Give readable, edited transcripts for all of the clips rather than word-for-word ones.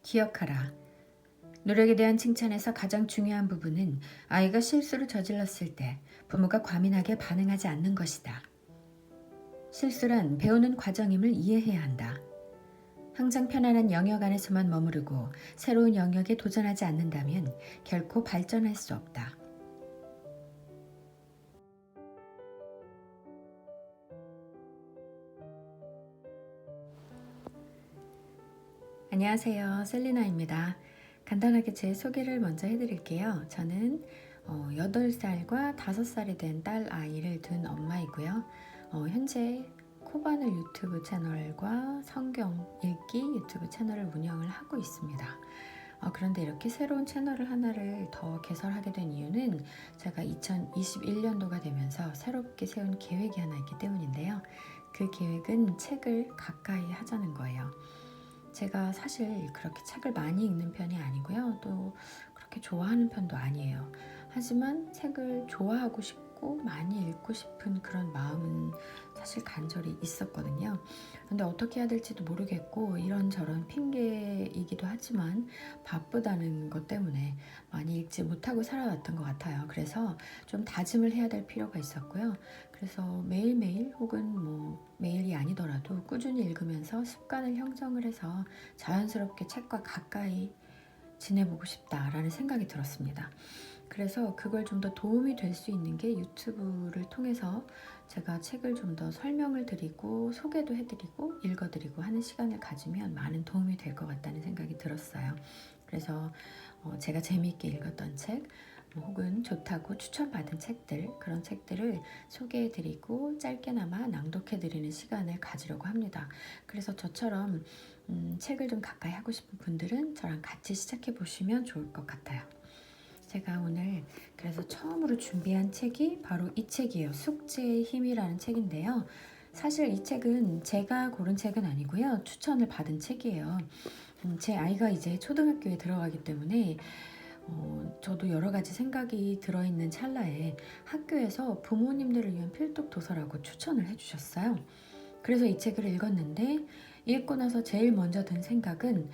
기억하라. 노력에 대한 칭찬에서 가장 중요한 부분은 아이가 실수를 저질렀을 때 부모가 과민하게 반응하지 않는 것이다. 실수란 배우는 과정임을 이해해야 한다. 항상 편안한 영역 안에서만 머무르고 새로운 영역에 도전하지 않는다면 결코 발전할 수 없다. 안녕하세요. 셀리나입니다. 간단하게 제 소개를 먼저 해드릴게요. 저는 8살과 5살이 된 딸 아이를 둔 엄마이고요. 현재 코바늘 유튜브 채널과 성경 읽기 유튜브 채널을 운영을 하고 있습니다. 그런데 이렇게 새로운 채널을 하나를 더 개설하게 된 이유는 제가 2021년도가 되면서 새롭게 세운 계획이 하나 있기 때문인데요. 그 계획은 책을 가까이 하자는 거예요. 제가 사실 그렇게 책을 많이 읽는 편이 아니고요. 또 그렇게 좋아하는 편도 아니에요. 하지만 책을 좋아하고 싶고 많이 읽고 싶은 그런 마음은 사실 간절히 있었거든요. 근데 어떻게 해야 될지도 모르겠고 이런저런 핑계이기도 하지만 바쁘다는 것 때문에 많이 읽지 못하고 살아왔던 것 같아요. 그래서 좀 다짐을 해야 될 필요가 있었고요. 그래서 매일매일 혹은 매일이 아니더라도 꾸준히 읽으면서 습관을 형성을 해서 자연스럽게 책과 가까이 지내보고 싶다라는 생각이 들었습니다. 그래서 그걸 좀 더 도움이 될 수 있는 게 유튜브를 통해서 제가 책을 좀 더 설명을 드리고 소개도 해드리고 읽어드리고 하는 시간을 가지면 많은 도움이 될 것 같다는 생각이 들었어요. 그래서 제가 재미있게 읽었던 책 혹은 좋다고 추천받은 책들, 그런 책들을 소개해드리고 짧게나마 낭독해드리는 시간을 가지려고 합니다. 그래서 저처럼 책을 좀 가까이 하고 싶은 분들은 저랑 같이 시작해 보시면 좋을 것 같아요. 제가 오늘 그래서 처음으로 준비한 책이 바로 이 책이에요. 숙제의 힘이라는 책인데요. 사실 이 책은 제가 고른 책은 아니고요. 추천을 받은 책이에요. 제 아이가 이제 초등학교에 들어가기 때문에 저도 여러 가지 생각이 들어있는 찰나에 학교에서 부모님들을 위한 필독 도서라고 추천을 해주셨어요. 그래서 이 책을 읽었는데 읽고 나서 제일 먼저 든 생각은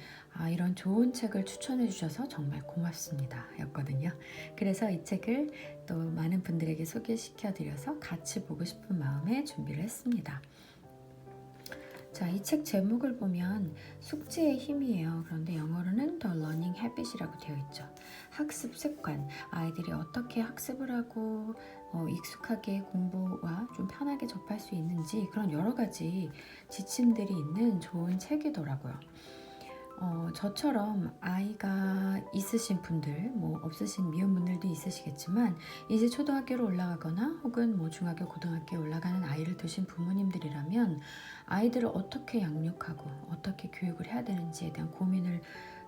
이런 좋은 책을 추천해 주셔서 정말 고맙습니다 였거든요. 그래서 이 책을 또 많은 분들에게 소개시켜 드려서 같이 보고 싶은 마음에 준비를 했습니다. 자, 이 책 제목을 보면 숙제의 힘이에요. 그런데 영어로는 The Learning Habit이라고 되어 있죠. 학습 습관, 아이들이 어떻게 학습을 하고 익숙하게 공부와 좀 편하게 접할 수 있는지 그런 여러 가지 지침들이 있는 좋은 책이더라고요. 저처럼 아이가 있으신 분들, 없으신 미혼분들도 있으시겠지만 이제 초등학교로 올라가거나 혹은 중학교, 고등학교에 올라가는 아이를 두신 부모님들이라면 아이들을 어떻게 양육하고 어떻게 교육을 해야 되는지에 대한 고민을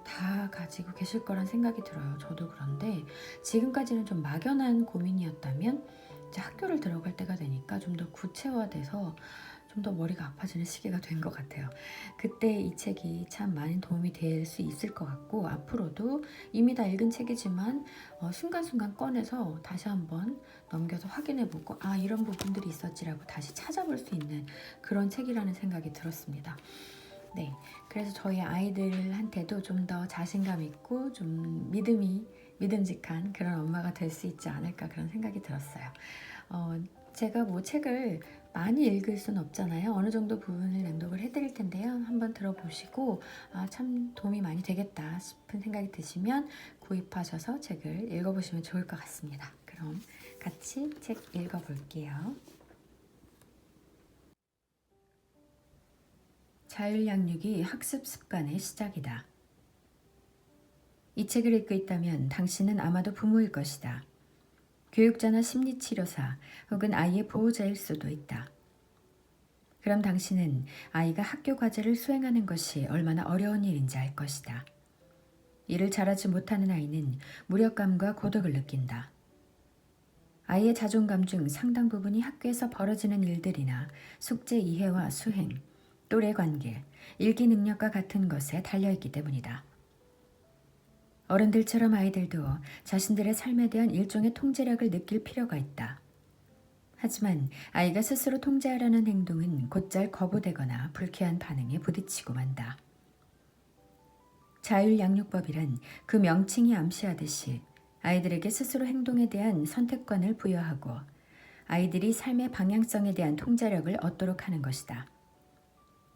다 가지고 계실 거란 생각이 들어요. 저도 그런데 지금까지는 좀 막연한 고민이었다면 이제 학교를 들어갈 때가 되니까 좀 더 구체화돼서 좀 더 머리가 아파지는 시기가 된 것 같아요. 그때 이 책이 참 많은 도움이 될 수 있을 것 같고 앞으로도 이미 다 읽은 책이지만 순간순간 꺼내서 다시 한번 넘겨서 확인해보고 이런 부분들이 있었지라고 다시 찾아볼 수 있는 그런 책이라는 생각이 들었습니다. 네, 그래서 저희 아이들한테도 좀 더 자신감 있고 좀 믿음직한 그런 엄마가 될 수 있지 않을까 그런 생각이 들었어요. 제가 책을 많이 읽을 수는 없잖아요. 어느 정도 부분을 낭독을 해드릴 텐데요. 한번 들어보시고 참 도움이 많이 되겠다 싶은 생각이 드시면 구입하셔서 책을 읽어보시면 좋을 것 같습니다. 그럼 같이 책 읽어볼게요. 자율양육이 학습 습관의 시작이다. 이 책을 읽고 있다면 당신은 아마도 부모일 것이다. 교육자나 심리치료사 혹은 아이의 보호자일 수도 있다. 그럼 당신은 아이가 학교 과제를 수행하는 것이 얼마나 어려운 일인지 알 것이다. 이를 잘하지 못하는 아이는 무력감과 고독을 느낀다. 아이의 자존감 중 상당 부분이 학교에서 벌어지는 일들이나 숙제 이해와 수행, 또래 관계, 읽기 능력과 같은 것에 달려있기 때문이다. 어른들처럼 아이들도 자신들의 삶에 대한 일종의 통제력을 느낄 필요가 있다. 하지만 아이가 스스로 통제하려는 행동은 곧잘 거부되거나 불쾌한 반응에 부딪히고 만다. 자율양육법이란 그 명칭이 암시하듯이 아이들에게 스스로 행동에 대한 선택권을 부여하고 아이들이 삶의 방향성에 대한 통제력을 얻도록 하는 것이다.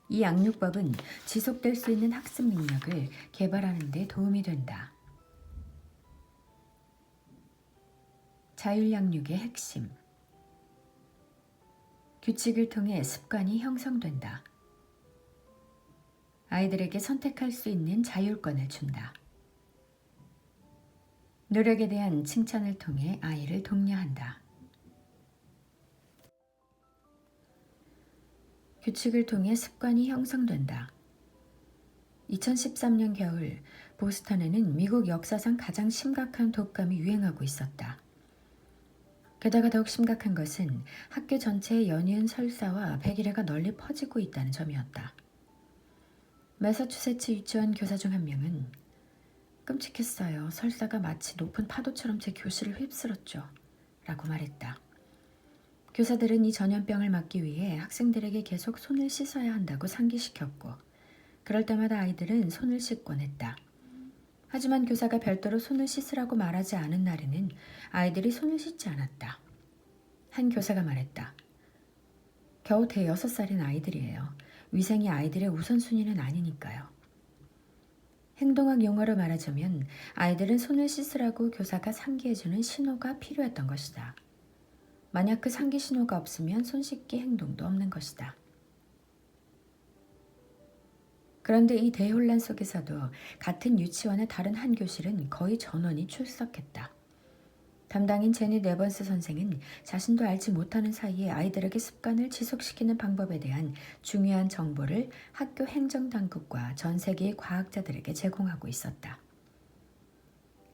이 양육법은 지속될 수 있는 학습 능력을 개발하는 데 도움이 된다. 자율양육의 핵심. 규칙을 통해 습관이 형성된다. 아이들에게 선택할 수 있는 자율권을 준다. 노력에 대한 칭찬을 통해 아이를 독려한다. 규칙을 통해 습관이 형성된다. 2013년 겨울, 보스턴에는 미국 역사상 가장 심각한 독감이 유행하고 있었다. 게다가 더욱 심각한 것은 학교 전체에 연이은 설사와 백일해가 널리 퍼지고 있다는 점이었다. 매사추세츠 유치원 교사 중 한 명은 끔찍했어요. 설사가 마치 높은 파도처럼 제 교실을 휩쓸었죠. 라고 말했다. 교사들은 이 전염병을 막기 위해 학생들에게 계속 손을 씻어야 한다고 상기시켰고 그럴 때마다 아이들은 손을 씻곤 했다. 하지만 교사가 별도로 손을 씻으라고 말하지 않은 날에는 아이들이 손을 씻지 않았다. 한 교사가 말했다. 겨우 대여섯 살인 아이들이에요. 위생이 아이들의 우선순위는 아니니까요. 행동학 용어로 말하자면 아이들은 손을 씻으라고 교사가 상기해주는 신호가 필요했던 것이다. 만약 그 상기 신호가 없으면 손 씻기 행동도 없는 것이다. 그런데 이 대혼란 속에서도 같은 유치원의 다른 한 교실은 거의 전원이 출석했다. 담당인 제니 네번스 선생은 자신도 알지 못하는 사이에 아이들에게 습관을 지속시키는 방법에 대한 중요한 정보를 학교 행정당국과 전 세계의 과학자들에게 제공하고 있었다.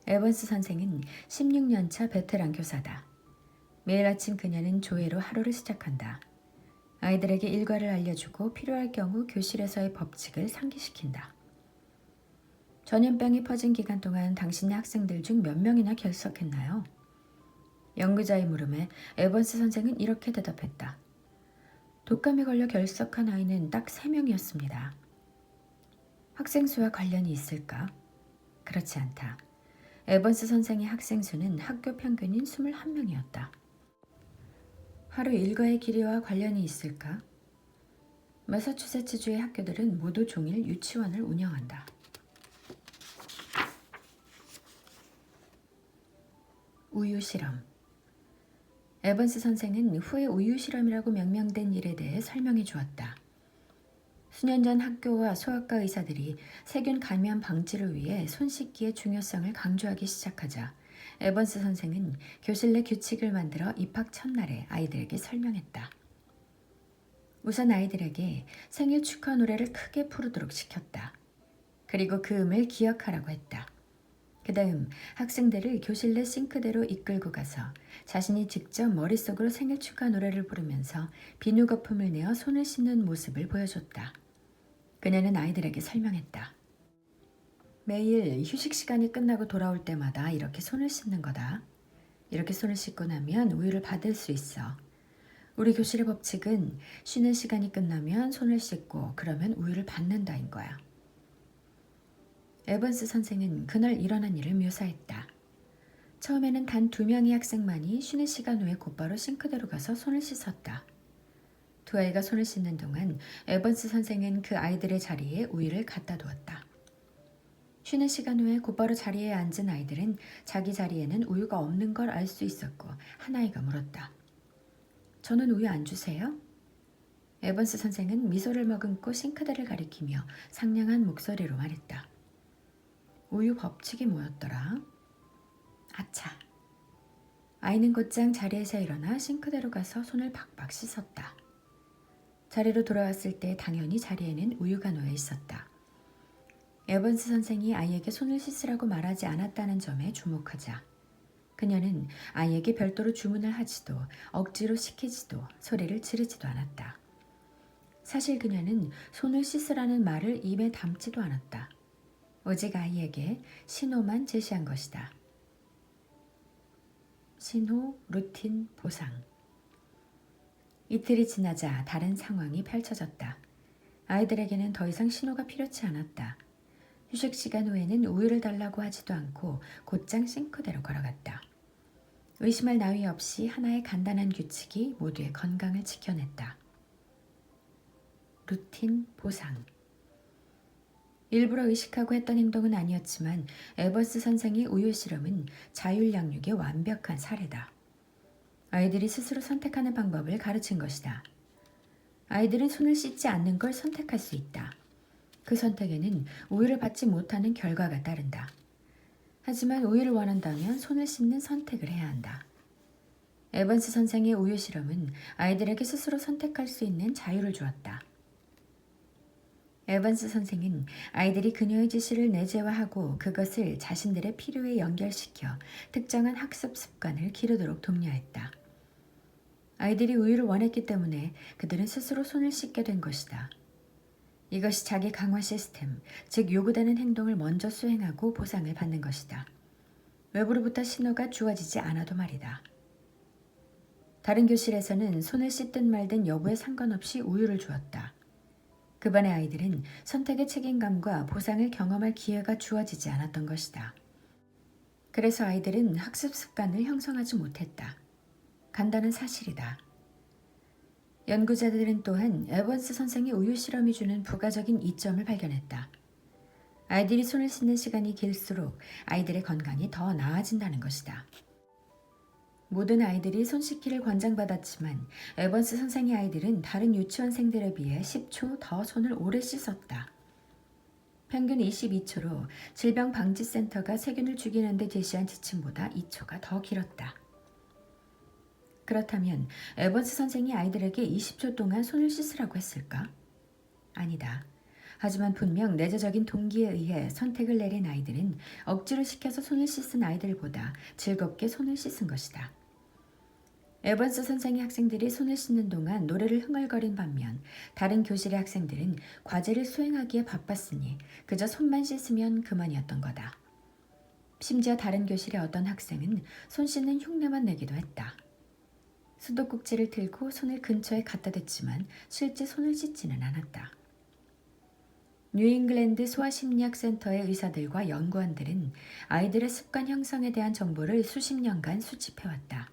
에번스 선생은 16년차 베테랑 교사다. 매일 아침 그녀는 조회로 하루를 시작한다. 아이들에게 일과를 알려주고 필요할 경우 교실에서의 법칙을 상기시킨다. 전염병이 퍼진 기간 동안 당신의 학생들 중 몇 명이나 결석했나요? 연구자의 물음에 에번스 선생은 이렇게 대답했다. 독감에 걸려 결석한 아이는 딱 3명이었습니다. 학생 수와 관련이 있을까? 그렇지 않다. 에번스 선생의 학생 수는 학교 평균인 21명이었다. 하루 일과의 길이와 관련이 있을까? 매사추세츠주의 학교들은 모두 종일 유치원을 운영한다. 우유 실험. 에번스 선생은 후에 우유 실험이라고 명명된 일에 대해 설명해 주었다. 수년 전 학교와 소아과 의사들이 세균 감염 방지를 위해 손 씻기의 중요성을 강조하기 시작하자 에번스 선생은 교실 내 규칙을 만들어 입학 첫날에 아이들에게 설명했다. 우선 아이들에게 생일 축하 노래를 크게 부르도록 시켰다. 그리고 그 음을 기억하라고 했다. 그 다음 학생들을 교실 내 싱크대로 이끌고 가서 자신이 직접 머릿속으로 생일 축하 노래를 부르면서 비누 거품을 내어 손을 씻는 모습을 보여줬다. 그녀는 아이들에게 설명했다. 매일 휴식 시간이 끝나고 돌아올 때마다 이렇게 손을 씻는 거다. 이렇게 손을 씻고 나면 우유를 받을 수 있어. 우리 교실의 법칙은 쉬는 시간이 끝나면 손을 씻고 그러면 우유를 받는다인 거야. 에번스 선생은 그날 일어난 일을 묘사했다. 처음에는 단 2명의 학생만이 쉬는 시간 후에 곧바로 싱크대로 가서 손을 씻었다. 두 아이가 손을 씻는 동안 에번스 선생은 그 아이들의 자리에 우유를 갖다 두었다. 쉬는 시간 후에 곧바로 자리에 앉은 아이들은 자기 자리에는 우유가 없는 걸 알 수 있었고 한 아이가 물었다. 저는 우유 안 주세요? 에번스 선생은 미소를 머금고 싱크대를 가리키며 상냥한 목소리로 말했다. 우유 법칙이 뭐였더라? 아차. 아이는 곧장 자리에서 일어나 싱크대로 가서 손을 박박 씻었다. 자리로 돌아왔을 때 당연히 자리에는 우유가 놓여 있었다. 에번스 선생이 아이에게 손을 씻으라고 말하지 않았다는 점에 주목하자 그녀는 아이에게 별도로 주문을 하지도 억지로 시키지도 소리를 지르지도 않았다. 사실 그녀는 손을 씻으라는 말을 입에 담지도 않았다. 오직 아이에게 신호만 제시한 것이다. 신호, 루틴, 보상. 이틀이 지나자 다른 상황이 펼쳐졌다. 아이들에게는 더 이상 신호가 필요치 않았다. 휴식 시간 후에는 우유를 달라고 하지도 않고 곧장 싱크대로 걸어갔다. 의심할 나위 없이 하나의 간단한 규칙이 모두의 건강을 지켜냈다. 루틴 보상. 일부러 의식하고 했던 행동은 아니었지만 에버스 선생의 우유 실험은 자율 양육의 완벽한 사례다. 아이들이 스스로 선택하는 방법을 가르친 것이다. 아이들은 손을 씻지 않는 걸 선택할 수 있다. 그 선택에는 우유를 받지 못하는 결과가 따른다. 하지만 우유를 원한다면 손을 씻는 선택을 해야 한다. 에번스 선생의 우유 실험은 아이들에게 스스로 선택할 수 있는 자유를 주었다. 에번스 선생은 아이들이 그녀의 지시를 내재화하고 그것을 자신들의 필요에 연결시켜 특정한 학습 습관을 기르도록 독려했다. 아이들이 우유를 원했기 때문에 그들은 스스로 손을 씻게 된 것이다. 이것이 자기 강화 시스템, 즉 요구되는 행동을 먼저 수행하고 보상을 받는 것이다. 외부로부터 신호가 주어지지 않아도 말이다. 다른 교실에서는 손을 씻든 말든 여부에 상관없이 우유를 주었다. 그 반의 아이들은 선택의 책임감과 보상을 경험할 기회가 주어지지 않았던 것이다. 그래서 아이들은 학습 습관을 형성하지 못했다. 간단한 사실이다. 연구자들은 또한 에번스 선생의 우유 실험이 주는 부가적인 이점을 발견했다. 아이들이 손을 씻는 시간이 길수록 아이들의 건강이 더 나아진다는 것이다. 모든 아이들이 손 씻기를 권장받았지만 에번스 선생의 아이들은 다른 유치원생들에 비해 10초 더 손을 오래 씻었다. 평균 22초로 질병방지센터가 세균을 죽이는 데 제시한 지침보다 2초가 더 길었다. 그렇다면 에번스 선생이 아이들에게 20초 동안 손을 씻으라고 했을까? 아니다. 하지만 분명 내재적인 동기에 의해 선택을 내린 아이들은 억지로 시켜서 손을 씻은 아이들보다 즐겁게 손을 씻은 것이다. 에번스 선생의 학생들이 손을 씻는 동안 노래를 흥얼거린 반면 다른 교실의 학생들은 과제를 수행하기에 바빴으니 그저 손만 씻으면 그만이었던 거다. 심지어 다른 교실의 어떤 학생은 손 씻는 흉내만 내기도 했다. 수도꼭지를 들고 손을 근처에 갖다 댔지만 실제 손을 씻지는 않았다. 뉴잉글랜드 소아심리학센터의 의사들과 연구원들은 아이들의 습관 형성에 대한 정보를 수십 년간 수집해왔다.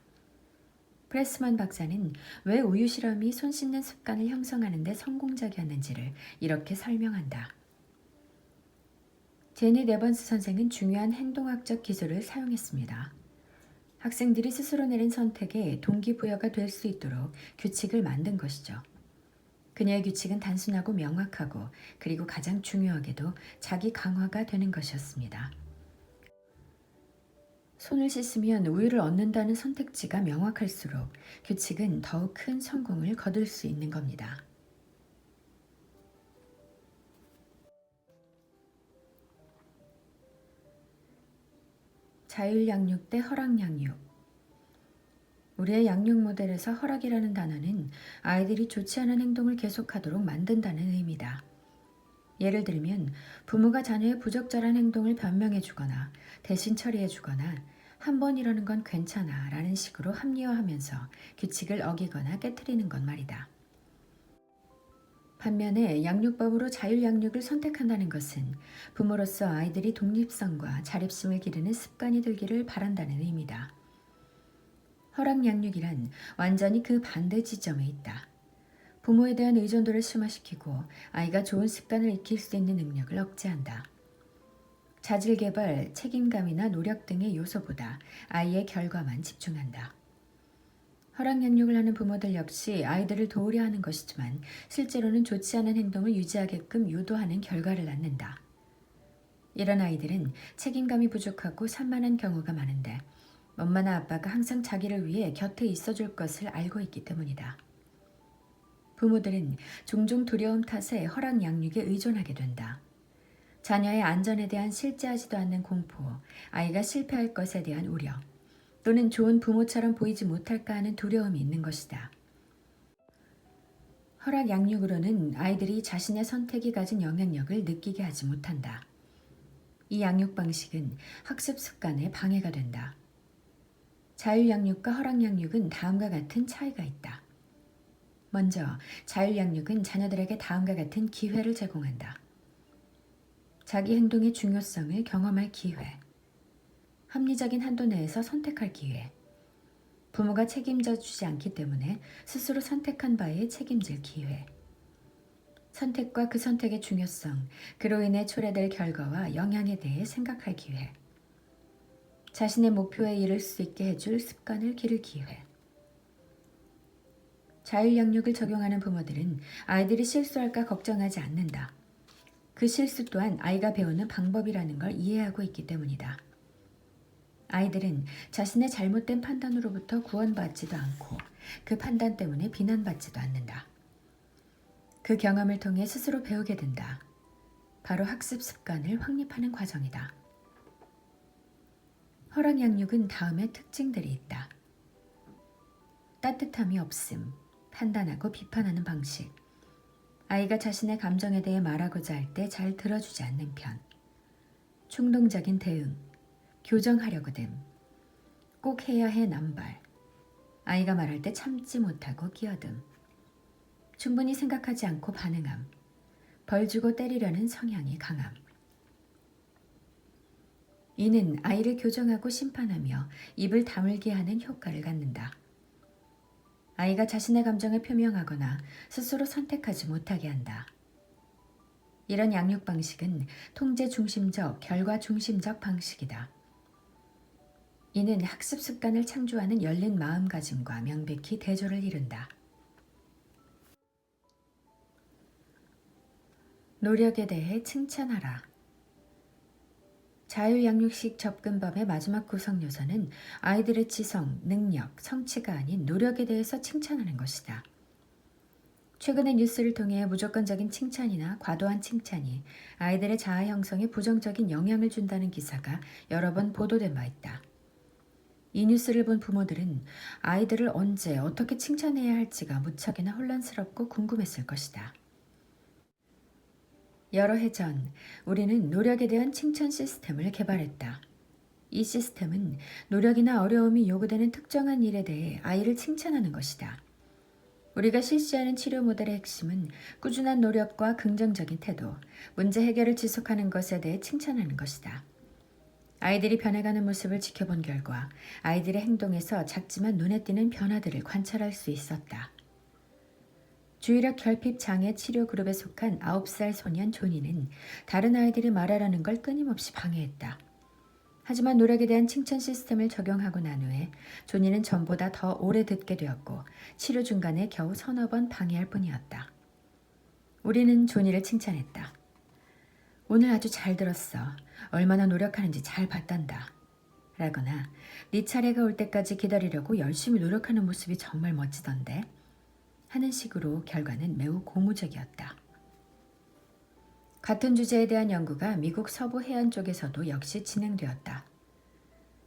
프레스먼 박사는 왜 우유 실험이 손 씻는 습관을 형성하는 데 성공적이었는지를 이렇게 설명한다. 제니 에번스 선생은 중요한 행동학적 기술을 사용했습니다. 학생들이 스스로 내린 선택에 동기부여가 될 수 있도록 규칙을 만든 것이죠. 그녀의 규칙은 단순하고 명확하고 그리고 가장 중요하게도 자기 강화가 되는 것이었습니다. 손을 씻으면 우유를 얻는다는 선택지가 명확할수록 규칙은 더욱 큰 성공을 거둘 수 있는 겁니다. 자율양육 대 허락양육. 우리의 양육 모델에서 허락이라는 단어는 아이들이 좋지 않은 행동을 계속하도록 만든다는 의미다. 예를 들면 부모가 자녀의 부적절한 행동을 변명해 주거나 대신 처리해 주거나 한 번 이러는 건 괜찮아 라는 식으로 합리화하면서 규칙을 어기거나 깨트리는 것 말이다. 반면에 양육법으로 자율양육을 선택한다는 것은 부모로서 아이들이 독립성과 자립심을 기르는 습관이 들기를 바란다는 의미다. 허락양육이란 완전히 그 반대 지점에 있다. 부모에 대한 의존도를 심화시키고 아이가 좋은 습관을 익힐 수 있는 능력을 억제한다. 자질개발, 책임감이나 노력 등의 요소보다 아이의 결과만 집중한다. 허락양육을 하는 부모들 역시 아이들을 도우려 하는 것이지만 실제로는 좋지 않은 행동을 유지하게끔 유도하는 결과를 낳는다. 이런 아이들은 책임감이 부족하고 산만한 경우가 많은데 엄마나 아빠가 항상 자기를 위해 곁에 있어줄 것을 알고 있기 때문이다. 부모들은 종종 두려움 탓에 허락양육에 의존하게 된다. 자녀의 안전에 대한 실제하지도 않는 공포, 아이가 실패할 것에 대한 우려, 또는 좋은 부모처럼 보이지 못할까 하는 두려움이 있는 것이다. 허락양육으로는 아이들이 자신의 선택이 가진 영향력을 느끼게 하지 못한다. 이 양육 방식은 학습 습관에 방해가 된다. 자율양육과 허락양육은 다음과 같은 차이가 있다. 먼저 자율양육은 자녀들에게 다음과 같은 기회를 제공한다. 자기 행동의 중요성을 경험할 기회, 합리적인 한도 내에서 선택할 기회, 부모가 책임져 주지 않기 때문에 스스로 선택한 바에 책임질 기회, 선택과 그 선택의 중요성, 그로 인해 초래될 결과와 영향에 대해 생각할 기회, 자신의 목표에 이를 수 있게 해줄 습관을 기를 기회. 자율양육을 적용하는 부모들은 아이들이 실수할까 걱정하지 않는다. 그 실수 또한 아이가 배우는 방법이라는 걸 이해하고 있기 때문이다. 아이들은 자신의 잘못된 판단으로부터 구원받지도 않고 그 판단 때문에 비난받지도 않는다. 그 경험을 통해 스스로 배우게 된다. 바로 학습 습관을 확립하는 과정이다. 허락양육은 다음의 특징들이 있다. 따뜻함이 없음, 판단하고 비판하는 방식, 아이가 자신의 감정에 대해 말하고자 할 때 잘 들어주지 않는 편, 충동적인 대응, 교정하려고 됨, 꼭 해야 해 남발, 아이가 말할 때 참지 못하고 끼어듦, 충분히 생각하지 않고 반응함, 벌 주고 때리려는 성향이 강함. 이는 아이를 교정하고 심판하며 입을 다물게 하는 효과를 갖는다. 아이가 자신의 감정을 표명하거나 스스로 선택하지 못하게 한다. 이런 양육 방식은 통제 중심적, 결과 중심적 방식이다. 이는 학습 습관을 창조하는 열린 마음가짐과 명백히 대조를 이룬다. 노력에 대해 칭찬하라. 자율양육식 접근법의 마지막 구성 요소는 아이들의 지성, 능력, 성취가 아닌 노력에 대해서 칭찬하는 것이다. 최근의 뉴스를 통해 무조건적인 칭찬이나 과도한 칭찬이 아이들의 자아 형성에 부정적인 영향을 준다는 기사가 여러 번 보도된 바 있다. 이 뉴스를 본 부모들은 아이들을 언제 어떻게 칭찬해야 할지가 무척이나 혼란스럽고 궁금했을 것이다. 여러 해 전 우리는 노력에 대한 칭찬 시스템을 개발했다. 이 시스템은 노력이나 어려움이 요구되는 특정한 일에 대해 아이를 칭찬하는 것이다. 우리가 실시하는 치료 모델의 핵심은 꾸준한 노력과 긍정적인 태도, 문제 해결을 지속하는 것에 대해 칭찬하는 것이다. 아이들이 변해가는 모습을 지켜본 결과 아이들의 행동에서 작지만 눈에 띄는 변화들을 관찰할 수 있었다. 주의력 결핍 장애 치료 그룹에 속한 9살 소년 조니는 다른 아이들이 말하라는 걸 끊임없이 방해했다. 하지만 노력에 대한 칭찬 시스템을 적용하고 난 후에 조니는 전보다 더 오래 듣게 되었고 치료 중간에 겨우 서너 번 방해할 뿐이었다. 우리는 조니를 칭찬했다. 오늘 아주 잘 들었어. 얼마나 노력하는지 잘 봤단다. 라거나 네 차례가 올 때까지 기다리려고 열심히 노력하는 모습이 정말 멋지던데. 하는 식으로 결과는 매우 고무적이었다. 같은 주제에 대한 연구가 미국 서부 해안 쪽에서도 역시 진행되었다.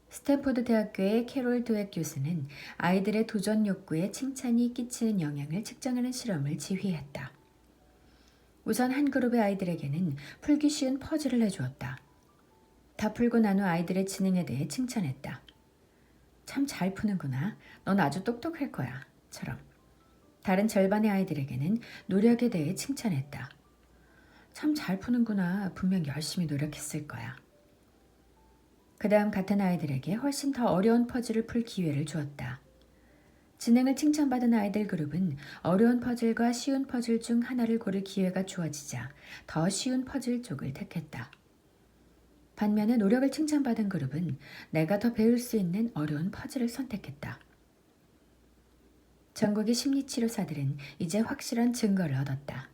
스탠포드 대학교의 캐롤 드웩 교수는 아이들의 도전 욕구에 칭찬이 끼치는 영향을 측정하는 실험을 지휘했다. 우선 한 그룹의 아이들에게는 풀기 쉬운 퍼즐을 내주었다. 다 풀고 난 후 아이들의 지능에 대해 칭찬했다. 참 잘 푸는구나. 넌 아주 똑똑할 거야. 처럼. 다른 절반의 아이들에게는 노력에 대해 칭찬했다. 참 잘 푸는구나. 분명 열심히 노력했을 거야. 그 다음 같은 아이들에게 훨씬 더 어려운 퍼즐을 풀 기회를 주었다. 지능을 칭찬받은 아이들 그룹은 어려운 퍼즐과 쉬운 퍼즐 중 하나를 고를 기회가 주어지자 더 쉬운 퍼즐 쪽을 택했다. 반면에 노력을 칭찬받은 그룹은 내가 더 배울 수 있는 어려운 퍼즐을 선택했다. 전국의 심리치료사들은 이제 확실한 증거를 얻었다.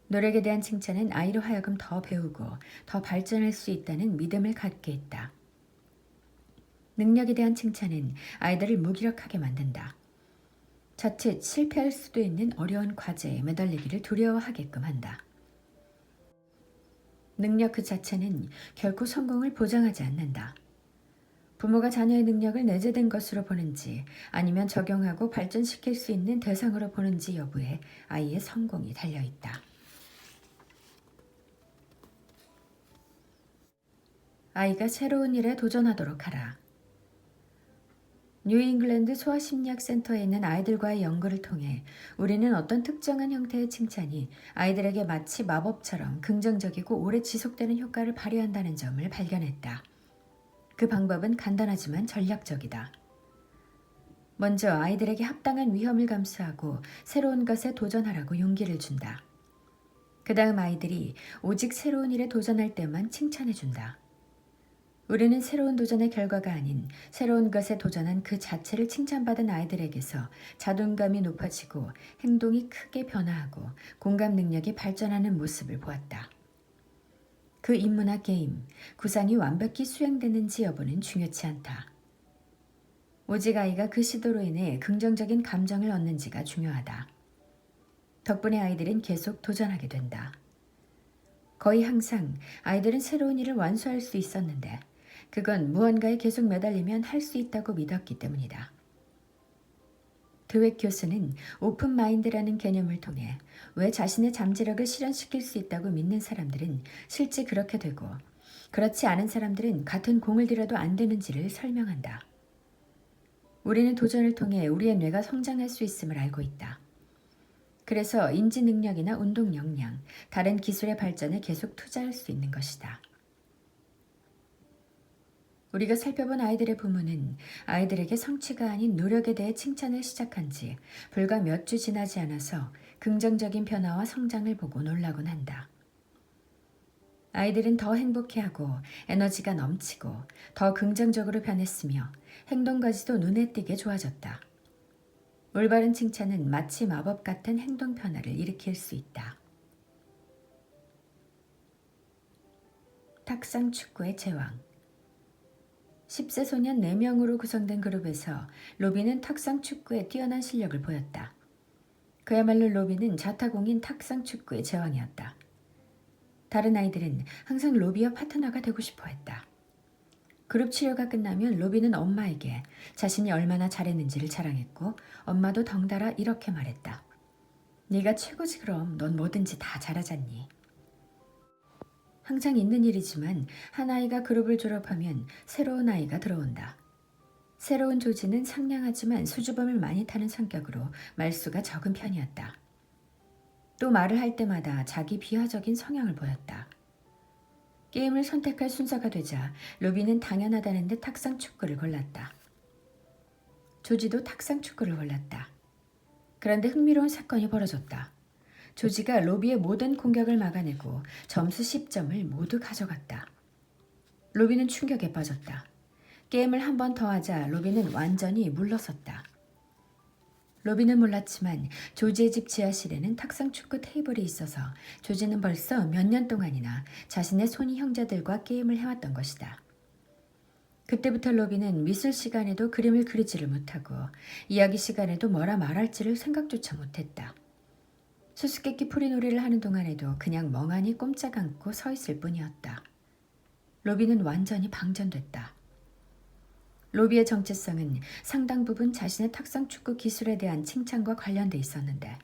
노력에 대한 칭찬은 아이로 하여금 더 배우고 더 발전할 수 있다는 믿음을 갖게 했다. 능력에 대한 칭찬은 아이들을 무기력하게 만든다. 자칫 실패할 수도 있는 어려운 과제에 매달리기를 두려워하게끔 한다. 능력 그 자체는 결코 성공을 보장하지 않는다. 부모가 자녀의 능력을 내재된 것으로 보는지 아니면 적용하고 발전시킬 수 있는 대상으로 보는지 여부에 아이의 성공이 달려있다. 아이가 새로운 일에 도전하도록 하라. 뉴잉글랜드 소아심리학센터에 있는 아이들과의 연구를 통해 우리는 어떤 특정한 형태의 칭찬이 아이들에게 마치 마법처럼 긍정적이고 오래 지속되는 효과를 발휘한다는 점을 발견했다. 그 방법은 간단하지만 전략적이다. 먼저 아이들에게 합당한 위험을 감수하고 새로운 것에 도전하라고 용기를 준다. 그 다음 아이들이 오직 새로운 일에 도전할 때만 칭찬해준다. 우리는 새로운 도전의 결과가 아닌 새로운 것에 도전한 그 자체를 칭찬받은 아이들에게서 자존감이 높아지고 행동이 크게 변화하고 공감 능력이 발전하는 모습을 보았다. 그 인문학 게임, 구상이 완벽히 수행되는지 여부는 중요치 않다. 오직 아이가 그 시도로 인해 긍정적인 감정을 얻는지가 중요하다. 덕분에 아이들은 계속 도전하게 된다. 거의 항상 아이들은 새로운 일을 완수할 수 있었는데 그건 무언가에 계속 매달리면 할 수 있다고 믿었기 때문이다. 드웩 교수는 오픈 마인드라는 개념을 통해 왜 자신의 잠재력을 실현시킬 수 있다고 믿는 사람들은 실제 그렇게 되고 그렇지 않은 사람들은 같은 공을 들여도 안 되는지를 설명한다. 우리는 도전을 통해 우리의 뇌가 성장할 수 있음을 알고 있다. 그래서 인지 능력이나 운동 역량, 다른 기술의 발전에 계속 투자할 수 있는 것이다. 우리가 살펴본 아이들의 부모는 아이들에게 성취가 아닌 노력에 대해 칭찬을 시작한 지 불과 몇 주 지나지 않아서 긍정적인 변화와 성장을 보고 놀라곤 한다. 아이들은 더 행복해하고 에너지가 넘치고 더 긍정적으로 변했으며 행동까지도 눈에 띄게 좋아졌다. 올바른 칭찬은 마치 마법 같은 행동 변화를 일으킬 수 있다. 탁상 축구의 제왕 10세 소년 4명으로 구성된 그룹에서 로비는 탁상 축구에 뛰어난 실력을 보였다. 그야말로 로비는 자타공인 탁상 축구의 제왕이었다. 다른 아이들은 항상 로비와 파트너가 되고 싶어 했다. 그룹 치료가 끝나면 로비는 엄마에게 자신이 얼마나 잘했는지를 자랑했고 엄마도 덩달아 이렇게 말했다. 네가 최고지 그럼 넌 뭐든지 다 잘하잖니. 항상 있는 일이지만 한 아이가 그룹을 졸업하면 새로운 아이가 들어온다. 새로운 조지는 상냥하지만 수줍음을 많이 타는 성격으로 말수가 적은 편이었다. 또 말을 할 때마다 자기 비하적인 성향을 보였다. 게임을 선택할 순서가 되자 로비는 당연하다는 듯 탁상 축구를 골랐다. 조지도 탁상 축구를 골랐다. 그런데 흥미로운 사건이 벌어졌다. 조지가 로비의 모든 공격을 막아내고 점수 10점을 모두 가져갔다. 로비는 충격에 빠졌다. 게임을 한 번 더 하자 로비는 완전히 물러섰다. 로비는 몰랐지만 조지의 집 지하실에는 탁상 축구 테이블이 있어서 조지는 벌써 몇 년 동안이나 자신의 손이 형제들과 게임을 해왔던 것이다. 그때부터 로비는 미술 시간에도 그림을 그리지를 못하고 이야기 시간에도 뭐라 말할지를 생각조차 못했다. 수수께끼 풀이놀이를 하는 동안에도 그냥 멍하니 꼼짝 않고 서 있을 뿐이었다. 로비는 완전히 방전됐다. 로비의 정체성은 상당 부분 자신의 탁상 축구 기술에 대한 칭찬과 관련돼 있었는데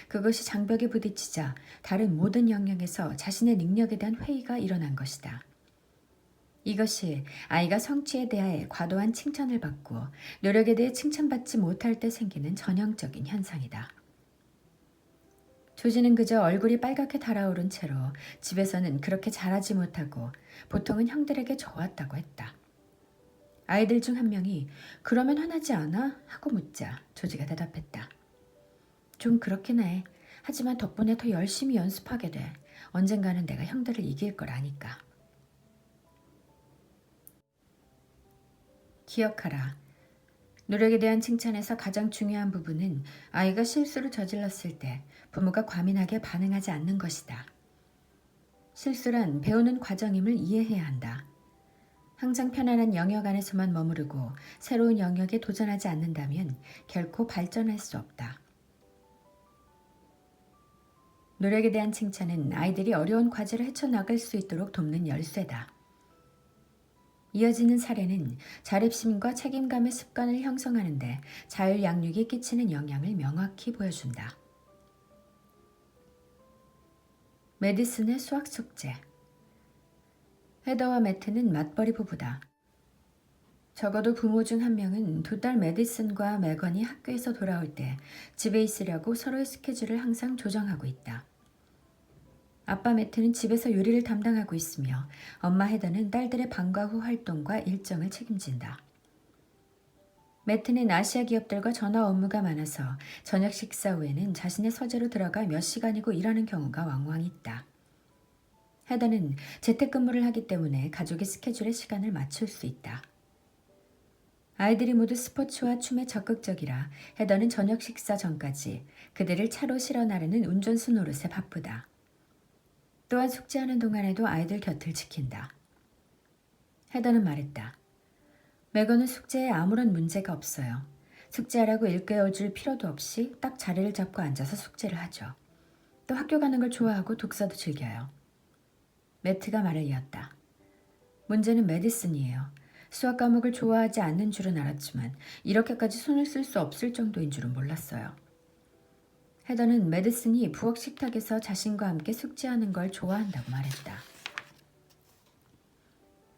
그것이 장벽에 부딪히자 다른 모든 영역에서 자신의 능력에 대한 회의가 일어난 것이다. 이것이 아이가 성취에 대해 과도한 칭찬을 받고 노력에 대해 칭찬받지 못할 때 생기는 전형적인 현상이다. 조지는 그저 얼굴이 빨갛게 달아오른 채로 집에서는 그렇게 잘하지 못하고 보통은 형들에게 좋았다고 했다. 아이들 중 한 명이 그러면 화나지 않아? 하고 묻자 조지가 대답했다. 좀 그렇긴 해. 하지만 덕분에 더 열심히 연습하게 돼. 언젠가는 내가 형들을 이길 걸 아니까. 기억하라. 노력에 대한 칭찬에서 가장 중요한 부분은 아이가 실수를 저질렀을 때 부모가 과민하게 반응하지 않는 것이다. 실수란 배우는 과정임을 이해해야 한다. 항상 편안한 영역 안에서만 머무르고 새로운 영역에 도전하지 않는다면 결코 발전할 수 없다. 노력에 대한 칭찬은 아이들이 어려운 과제를 헤쳐나갈 수 있도록 돕는 열쇠다. 이어지는 사례는 자립심과 책임감의 습관을 형성하는 데 자율 양육이 끼치는 영향을 명확히 보여준다. 메디슨의 수학 숙제. 헤더와 매트는 맞벌이 부부다. 적어도 부모 중 한 명은 두 딸 메디슨과 메건이 학교에서 돌아올 때 집에 있으려고 서로의 스케줄을 항상 조정하고 있다. 아빠 매트는 집에서 요리를 담당하고 있으며 엄마 헤더는 딸들의 방과 후 활동과 일정을 책임진다. 매트는 아시아 기업들과 전화 업무가 많아서 저녁 식사 후에는 자신의 서재로 들어가 몇 시간이고 일하는 경우가 왕왕 있다. 헤더는 재택근무를 하기 때문에 가족의 스케줄에 시간을 맞출 수 있다. 아이들이 모두 스포츠와 춤에 적극적이라 헤더는 저녁 식사 전까지 그들을 차로 실어 나르는 운전수 노릇에 바쁘다. 또한 숙제하는 동안에도 아이들 곁을 지킨다. 헤더는 말했다. 메건은 숙제에 아무런 문제가 없어요. 숙제하라고 일깨워줄 필요도 없이 딱 자리를 잡고 앉아서 숙제를 하죠. 또 학교 가는 걸 좋아하고 독서도 즐겨요. 매트가 말을 이었다. 문제는 메디슨이에요. 수학 과목을 좋아하지 않는 줄은 알았지만 이렇게까지 손을 쓸 수 없을 정도인 줄은 몰랐어요. 헤더는 메디슨이 부엌 식탁에서 자신과 함께 숙제하는 걸 좋아한다고 말했다.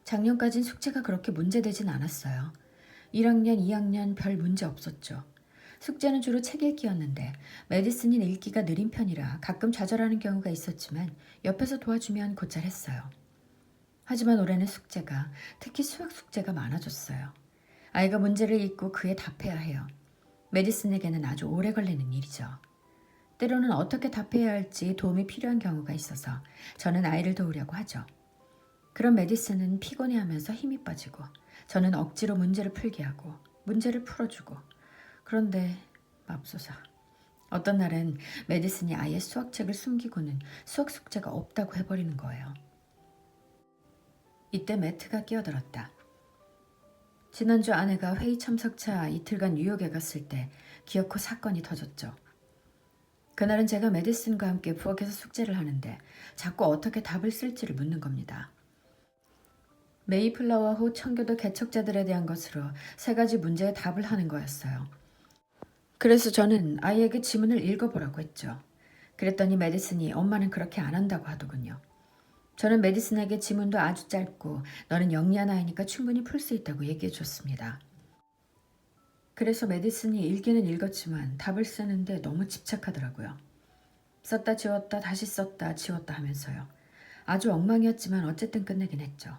작년까진 숙제가 그렇게 문제되진 않았어요. 1학년, 2학년 별 문제 없었죠. 숙제는 주로 책 읽기였는데 메디슨이 읽기가 느린 편이라 가끔 좌절하는 경우가 있었지만 옆에서 도와주면 곧잘 했어요. 하지만 올해는 숙제가, 특히 수학 숙제가 많아졌어요. 아이가 문제를 읽고 그에 답해야 해요. 메디슨에게는 아주 오래 걸리는 일이죠. 때로는 어떻게 답해야 할지 도움이 필요한 경우가 있어서 저는 아이를 도우려고 하죠. 그럼 메디슨은 피곤해하면서 힘이 빠지고 저는 억지로 문제를 풀게 하고 문제를 풀어주고 그런데 맙소사. 어떤 날은 메디슨이 아예 수학책을 숨기고는 수학 숙제가 없다고 해버리는 거예요. 이때 매트가 끼어들었다. 지난주 아내가 회의 참석차 이틀간 뉴욕에 갔을 때 기어코 사건이 터졌죠. 그날은 제가 메디슨과 함께 부엌에서 숙제를 하는데 자꾸 어떻게 답을 쓸지를 묻는 겁니다. 메이플라워호 청교도 개척자들에 대한 것으로 3가지 문제의 답을 하는 거였어요. 그래서 저는 아이에게 지문을 읽어보라고 했죠. 그랬더니 메디슨이 엄마는 그렇게 안 한다고 하더군요. 저는 메디슨에게 지문도 아주 짧고 너는 영리한 아이니까 충분히 풀 수 있다고 얘기해 줬습니다. 그래서 메디슨이 읽기는 읽었지만 답을 쓰는데 너무 집착하더라고요. 썼다 지웠다 다시 썼다 지웠다 하면서요. 아주 엉망이었지만 어쨌든 끝내긴 했죠.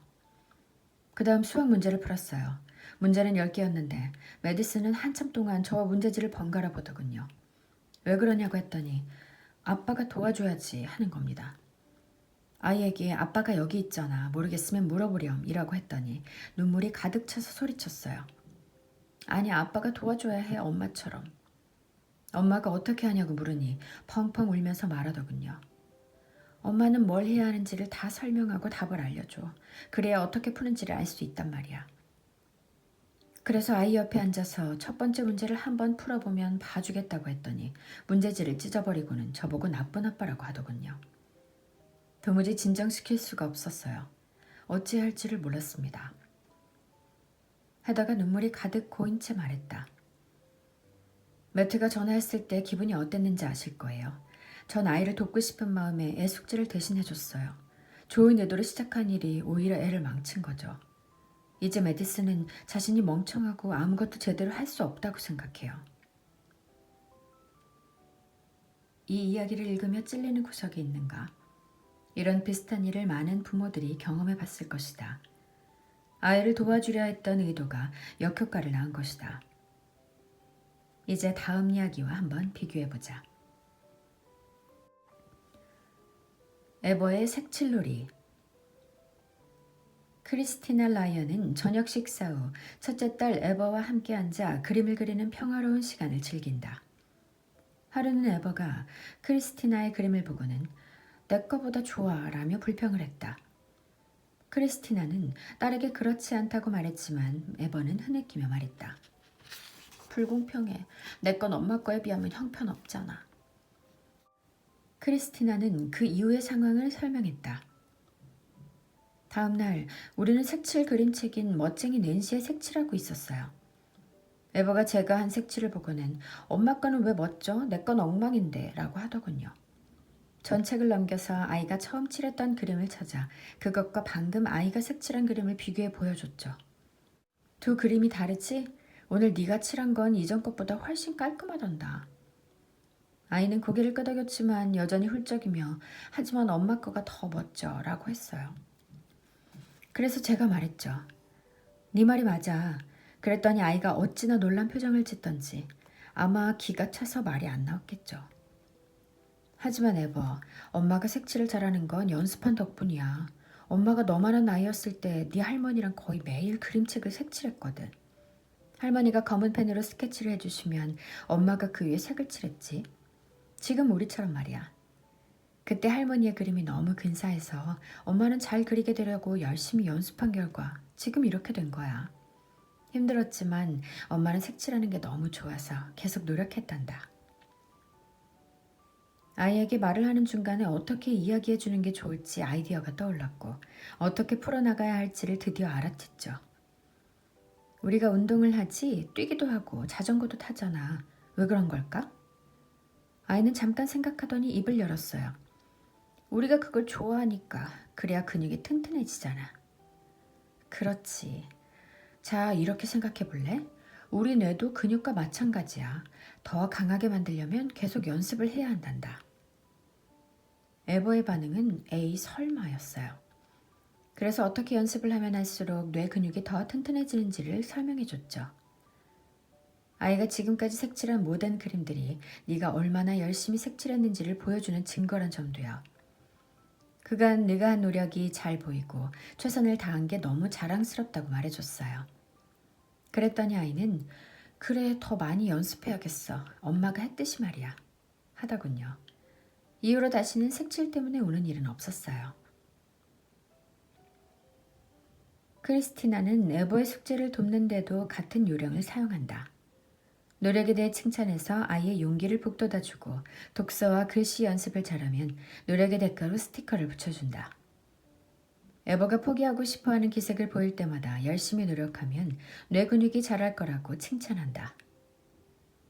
그 다음 수학 문제를 풀었어요. 문제는 10개였는데 메디슨은 한참 동안 저와 문제지를 번갈아 보더군요. 왜 그러냐고 했더니 아빠가 도와줘야지 하는 겁니다. 아이에게 아빠가 여기 있잖아. 모르겠으면 물어보렴 이라고 했더니 눈물이 가득 차서 소리쳤어요. 아니 아빠가 도와줘야 해 엄마처럼. 엄마가 어떻게 하냐고 물으니 펑펑 울면서 말하더군요. 엄마는 뭘 해야 하는지를 다 설명하고 답을 알려줘. 그래야 어떻게 푸는지를 알 수 있단 말이야. 그래서 아이 옆에 앉아서 첫 번째 문제를 한번 풀어보면 봐주겠다고 했더니 문제지를 찢어버리고는 저보고 나쁜 아빠라고 하더군요. 도무지 진정시킬 수가 없었어요. 어찌할지를 몰랐습니다. 하다가 눈물이 가득 고인 채 말했다. 매트가 전화했을 때 기분이 어땠는지 아실 거예요. 전 아이를 돕고 싶은 마음에 애 숙제를 대신해줬어요. 좋은 의도로 시작한 일이 오히려 애를 망친 거죠. 이제 메디슨은 자신이 멍청하고 아무것도 제대로 할 수 없다고 생각해요. 이 이야기를 읽으며 찔리는 구석이 있는가? 이런 비슷한 일을 많은 부모들이 경험해 봤을 것이다. 아이를 도와주려 했던 의도가 역효과를 낳은 것이다. 이제 다음 이야기와 한번 비교해보자. 에버의 색칠놀이. 크리스티나 라이언은 저녁 식사 후 첫째 딸 에버와 함께 앉아 그림을 그리는 평화로운 시간을 즐긴다. 하루는 에버가 크리스티나의 그림을 보고는 내 거보다 좋아 라며 불평을 했다. 크리스티나는 딸에게 그렇지 않다고 말했지만 에버는 흐느끼며 말했다. 불공평해. 내 건 엄마 거에 비하면 형편없잖아. 크리스티나는 그 이후의 상황을 설명했다. 다음 날 우리는 색칠 그림책인 멋쟁이 낸시의 색칠하고 있었어요. 에버가 제가 한 색칠을 보고는 엄마 거는 왜 멋져? 내 건 엉망인데 라고 하더군요. 전 책을 넘겨서 아이가 처음 칠했던 그림을 찾아 그것과 방금 아이가 색칠한 그림을 비교해 보여줬죠. 두 그림이 다르지? 오늘 네가 칠한 건 이전 것보다 훨씬 깔끔하단다. 아이는 고개를 끄덕였지만 여전히 훌쩍이며 하지만 엄마 거가 더 멋져 라고 했어요. 그래서 제가 말했죠. 네 말이 맞아. 그랬더니 아이가 어찌나 놀란 표정을 짓던지 아마 기가 차서 말이 안 나왔겠죠. 하지만 에버, 엄마가 색칠을 잘하는 건 연습한 덕분이야. 엄마가 너만한 나이였을 때 네 할머니랑 거의 매일 그림책을 색칠했거든. 할머니가 검은 펜으로 스케치를 해주시면 엄마가 그 위에 색을 칠했지. 지금 우리처럼 말이야. 그때 할머니의 그림이 너무 근사해서 엄마는 잘 그리게 되려고 열심히 연습한 결과 지금 이렇게 된 거야. 힘들었지만 엄마는 색칠하는 게 너무 좋아서 계속 노력했단다. 아이에게 말을 하는 중간에 어떻게 이야기해 주는 게 좋을지 아이디어가 떠올랐고 어떻게 풀어나가야 할지를 드디어 알아챘죠. 우리가 운동을 하지 뛰기도 하고 자전거도 타잖아. 왜 그런 걸까? 아이는 잠깐 생각하더니 입을 열었어요. 우리가 그걸 좋아하니까. 그래야 근육이 튼튼해지잖아. 그렇지. 자, 이렇게 생각해 볼래? 우리 뇌도 근육과 마찬가지야. 더 강하게 만들려면 계속 연습을 해야 한단다. 에버의 반응은 에이 설마였어요. 그래서 어떻게 연습을 하면 할수록 뇌 근육이 더 튼튼해지는지를 설명해 줬죠. 아이가 지금까지 색칠한 모든 그림들이 네가 얼마나 열심히 색칠했는지를 보여주는 증거란 점도요. 그간 네가 한 노력이 잘 보이고 최선을 다한 게 너무 자랑스럽다고 말해줬어요. 그랬더니 아이는 그래 더 많이 연습해야겠어. 엄마가 했듯이 말이야. 하더군요. 이후로 다시는 색칠 때문에 우는 일은 없었어요. 크리스티나는 에버의 숙제를 돕는데도 같은 요령을 사용한다. 노력에 대해 칭찬해서 아이의 용기를 북돋아주고 독서와 글씨 연습을 잘하면 노력의 대가로 스티커를 붙여준다. 에버가 포기하고 싶어하는 기색을 보일 때마다 열심히 노력하면 뇌 근육이 자랄 거라고 칭찬한다.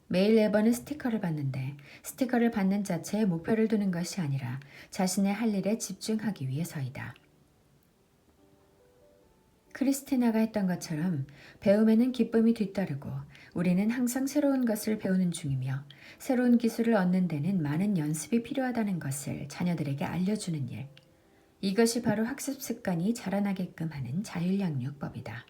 매일 에버는 스티커를 받는데 스티커를 받는 자체에 목표를 두는 것이 아니라 자신의 할 일에 집중하기 위해서이다. 크리스티나가 했던 것처럼 배움에는 기쁨이 뒤따르고 우리는 항상 새로운 것을 배우는 중이며 새로운 기술을 얻는 데는 많은 연습이 필요하다는 것을 자녀들에게 알려주는 일. 이것이 바로 학습 습관이 자라나게끔 하는 자율양육법이다.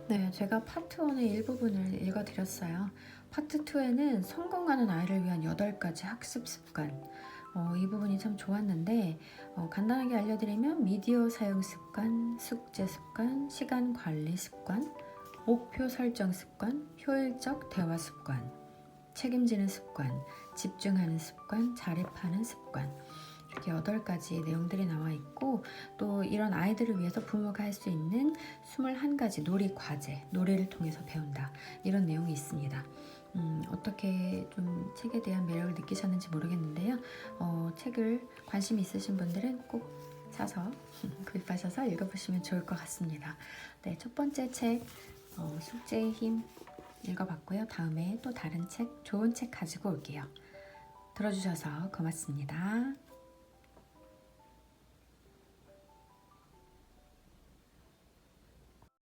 네, 제가 파트 1의 일부분을 읽어드렸어요. 파트 2에는 성공하는 아이를 위한 8가지 학습 습관. 이 부분이 참 좋았는데 간단하게 알려드리면 미디어 사용 습관, 숙제 습관, 시간 관리 습관, 목표 설정 습관, 효율적 대화 습관, 책임지는 습관, 집중하는 습관, 자립하는 습관 이렇게 8가지 내용들이 나와 있고 또 이런 아이들을 위해서 부모가 할 수 있는 21가지 놀이 과제, 놀이를 통해서 배운다 이런 내용이 있습니다. 어떻게 좀 책에 대한 매력을 느끼셨는지 모르겠는데요. 책을 관심 있으신 분들은 꼭 사서 구입하셔서 읽어보시면 좋을 것 같습니다. 네, 첫 번째 책 숙제의 힘 읽어봤고요. 다음에 또 다른 책, 좋은 책 가지고 올게요. 들어주셔서 고맙습니다.